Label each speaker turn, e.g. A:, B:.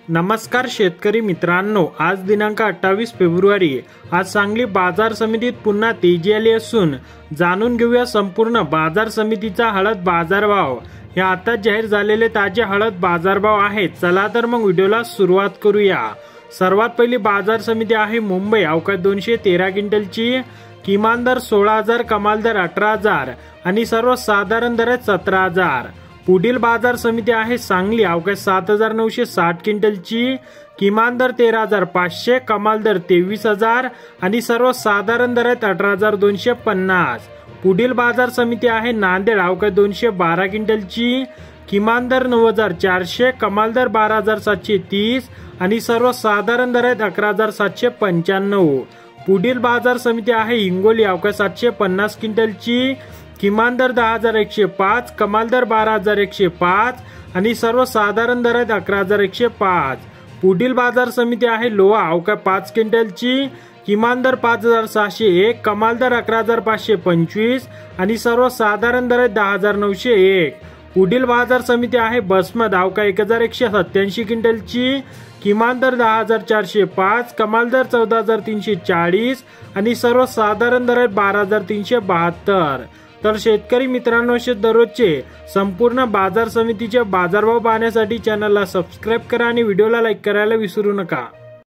A: नमस्कार शेतकरी मित्रांनो, आज दिनांक 28 फेब्रुवारी। आज सांगली बाजार समितीत पुन्हा तेजी आली असून जाणून घेऊया संपूर्ण बाजार समितीचा हळद बाजारभाव। हे आता जाहीर झालेले ताजे हळद बाजारभाव आहेत। चला तर मग व्हिडिओला सुरुवात करूया। सर्वात पहिली बाजार समिती आहे मुंबई। अवकाश 213 क्विंटलची, किमान दर 16,000, कमाल दर 18,000 आणि सर्वसाधारण दर 17,000। पुढील बाजार समिती आहे सांगली। अवकाश 7,960 क्विंटलची, किमान दर 13,500, कमाल दर 23,000 आणि सर्वसाधारण दर 18,250। पुढील बाजार समिती आहे नांदेड। अवकाश 212 क्विंटलची, किमान दर 9,400, कमाल दर 12,730 आणि सर्वसाधारण दर 11,795। पुढील बाजार समिती आहे हिंगोली। अवकाश 750 क्विंटलची, किमान दर 10,105, कमाल दर 12,105 आणि सर्वसाधारण दर 11,105। पुढील बाजार समिती आहे लोहा। अवकाश 5 क्विंटलची, किमान दर 5,601, कमाल दर 11,525 आणि सर्वसाधारण दर 10,901। पुढील बाजार समिती आहे बसमत। अवकाश 1,187 क्विंटलची, किमान दर 10,405, कमाल दर 14,340 आणि सर्वसाधारण दर 12,372। तर शेतकरी मित्रांनो, असे दररोजचे संपूर्ण बाजार समितीचे बाजारभाव पाहण्यासाठी चॅनलला सबस्क्राइब करा आणि व्हिडिओला लाईक करायला विसरू नका।